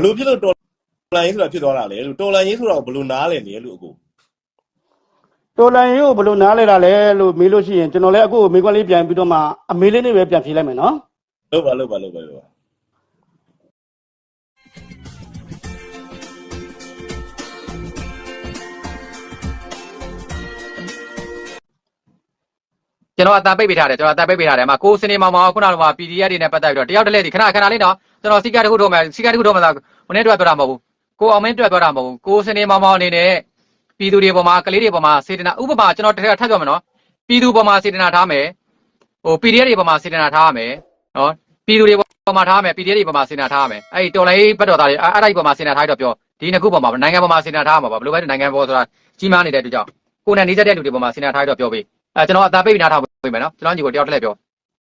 လို့ဖြစ်လို့တော်လိုင်းဆိုတာဖြစ်သွားတာလေလို့တော်လိုင်းရေးဆိုတာဘလို့နားလဲနေလို့အကိုတော်လိုင်းရေးကိုဘလို့နားလဲတာလဲလို့မေးလို့ရှိရင်ကျွန်တော်လည်းအခုမေးခွန်းလေးပြန်ပြီးတော့မှအမေးလေးနဲ့ပဲပြန်ဖြေလိုက်မယ်နော်လုပ်ပါကျွန်တော်အတန်ပိတ်ပေးထားတယ်ကျွန်တော်အတန်ပိတ်ပေးထားတယ်မှာကိုစနေမောင်ခုနက PDF တွေနဲ့ပတ်သက်ပြီးတော့တယောက်တစ်လက်ဒီခဏလေးနော်ကျွန်တော်စီကတခုထုတ်မယ်စီကတခုထုတ်မှသာမနေ့တွေ့ပြောတာမဟုတ်ဘူးကိုအောင်မင်းတွေ့ပြောတာမဟုတ်ဘူးကိုစနေမောင်အနေနဲ့ပြည်သူတွေပေါ်မှာကလေးတွေပေါ်မှာစေတနာဥပမာကျွန်တော်တစ်ခါထပ်ပြောမယ်နော်ပြည်သူပေါ်မှာစေတနာထားမယ်PDF တွေပေါ်မှာစေတနာထားရမယ်နော်ပြည်သူတွေပေါ်မှာထားမယ် PDF တွေပေါ်မှာစေတနာထားရမယ်အဲ့ဒီတော်လိုင်းဘက်တော်သားတွေအဲ့ဒီပေါ်မှာစေတနာထားတော့ပြောဒီနှစ်ခုပေါ်မှာနိုင်ငံပေါ်မှာစေတနာထားမှာပါဘယ်လိုပဲနိုင်ငံပေါ်ဆိုတာကြီးမားနေတဲ့အတွက်ကြောင့်ကိုယ်နဲ့နေကြတဲ့လူတွေပေါ်မှာစေတနာထားတော့ပြောပေးကျွန်တော်အသာပိတ်ပြီးနားထောင်ပေးမယ်နော်ကျွန်တော်ညီကိုတယောက်တစ်လက်ပြော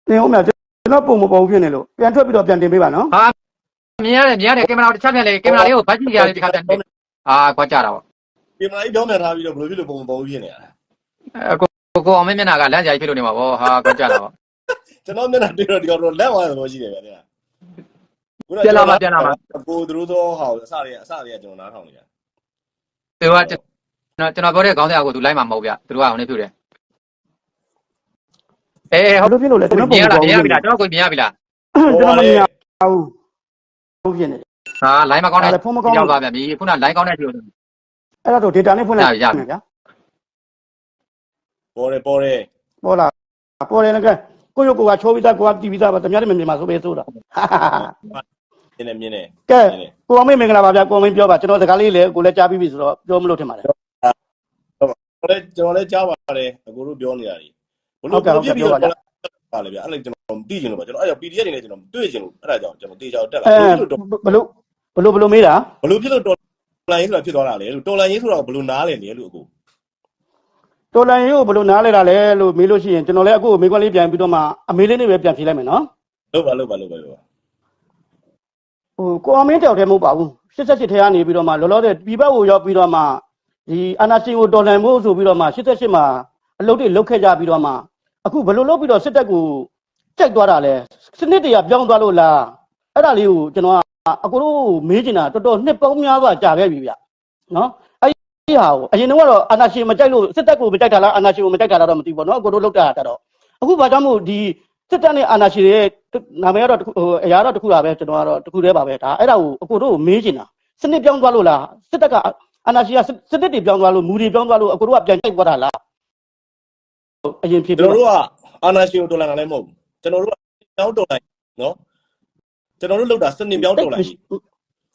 တင်ဦးမြတ်ကျွန်တော်ပုံမပေါ်ဘူးဖြစ်နေလို့ပြန်ထွက်ပြီးတော့ပြန်တင်ပေးပါနော်ဟာမြင်ရတယ်ကင်မရာတစ်ချက်ပြန်လေကင်မရာလေးကိုဘတ်ကြည့်ရတယ်ဒီခါပြန်ကွာကြတာပေါ့ကင်မရာကြီးပြောင်းပြန်ထားပြီးတော့ဘယ်လိုဖြစ်လို့ပုံမပေါ်ဘူးဖြစ်နေရတာကိုအောင်မင်းမျက်နှာကလမ်းကြာကြီးဖြစ်လို့နေမှာပေါ့ဟာကွာကြတာပေါ့ကျွန်တော်မျက်နှာတွေ့တော့ဒီကတော့လက်ဝါးလို့ရှိတယ်ဗျာပြန်လာမှာကိုသူတို့သောဟာအစတွေကကျွန်တော်နားထောင်နေတာသူကကျွန်တော်ပြောတဲ့ခေါင်းစဉ်ကိုသူလိုက်မှာမဟုတ်ဗျသူတို့ကဟိုနေပြုတယ်ဟုတ်လို့ဖြစ်လို့လေကျွန်တော်မြင်ရပြီလားကျွန်တော်ကိုမြင်ရပြီလားကျွန်တော်မမြင်ဘူးဟုတ်ဖြစ်နေဟာလိုင်းမကောင်းတဲ့ကြောက်သွားပြန်ပြီခုနလိုင်းကောင်းတဲ့ပြောအဲ့ဒါတော့ data နဲ့ဖွင့်လိုက်ရမယ်ဗျာပေါ်တယ်ပေါ်တယ်လည်းကကိုရုပ်ကိုကချိုးပြီးသားကိုကတီးပြီးသားပါတမရမမြင်ပါဆိုပဲဆိုတာမြင်တယ်ကဲကိုအောင်မင်းမင်္ဂလာပါဗျာကိုအောင်မင်းပြောပါကျွန်တော်စကားလေးလည်းကိုလည်းကြားပြီးပြီဆိုတော့ပြောမလို့ထင်ပါတယ်ကျွန်တော်လည်းကြားပါတယ်အကိုတို့ပြောနေတာကြီးဘလို့ဖြစ်ပြီးတော့ပါလေဗျာအဲ့ဒါကျွန်တော်သိချင်လို့ပါကျွန်တော်အဲ့ PDF တွေနဲ့ကျွန်တော်တွေ့ချင်လို့အဲ့ဒါကြောင့်ကျွန်တော်တေချာတက်လာဘလို့မေးတာဘလို့ဖြစ်လို့တော်လိုင်းဆိုတာဖြစ်သွားတာလေလို့တော်လိုင်းရေးဆိုတာဘလို့နားလဲနေလို့အကိုတော်လိုင်းရေးကိုဘလို့နားလဲတာလဲလို့မေးလို့ရှိရင်ကျွန်တော်လည်းအခုမေးခွန်းလေးပြန်ပြီးတော့မှအမေးလေးနဲ့ပဲပြန်ဖြေလိုက်မယ်နော်လုပ်ပါကိုအောင်မင်းတယောက်တည်းမဟုတ်ပါဘူး88ထဲကနေပြီးတော့မှလောလောဆယ်ပြည်ပကိုရောက်ပြီးတော့မှဒီအာနာရှင်ကိုတော်လှန်ဖို့ဆိုပြီးတော့မှ88မှာအလုပ်တွေလုပ်ခဲ့ကြပြီးတော့မှအခုဘယ်လိုလုပ်ပြီးတော့စစ်တပ်ကိုကြိုက်သွားတာလဲစနစ်တွေကပြောင်းသွားလို့လားအဲ့ဒါလေးကိုကျွန်တော်ကအကိုတို့မေးချင်တာတော်တော်နှစ်ပေါင်းများစွာကြာခဲ့ပြီဗျနော်အဲ့ဒီဟာကိုအရင်တော့အာနာရှင်မကြိုက်လို့စစ်တပ်ကိုမကြိုက်တာလားအာနာရှင်ကိုမကြိုက်တာလားတော့မသိဘူးပေါ့နော်အကိုတို့လောက်တာတော့အခုဘာကြောင့်မို့ဒီစစ်တပ်နဲ့အာနာရှင်ရဲ့နာမည်ကတော့အရာတော့တစ်ခုပါပဲကျွန်တော်ကတော့တစ်ခုတည်းပါပဲဒါအဲ့ဒါကိုအကိုတို့မေးချင်တာစနစ်ပြောင်းသွားလို့လားစစ်တပ်ကအာနာရှင်ကစစ်တပ်တွေပြောင်းသွားလို့မူတွေပြောင်းသွားလို့အကိုတို့ကပြန်ကြိုက်သွားတာလားအရင်ဖြစ်ကျွန်တော်တို့ကအာနာရှင်ကိုတော်လှန်တာလည်းမဟုတ်ဘူးကျွန်တော်တို့ကပြောင်းတော်လှန်နော်ကျွန်တော်တို့လောက်တာစနစ်ပြောင်းတော်လှန်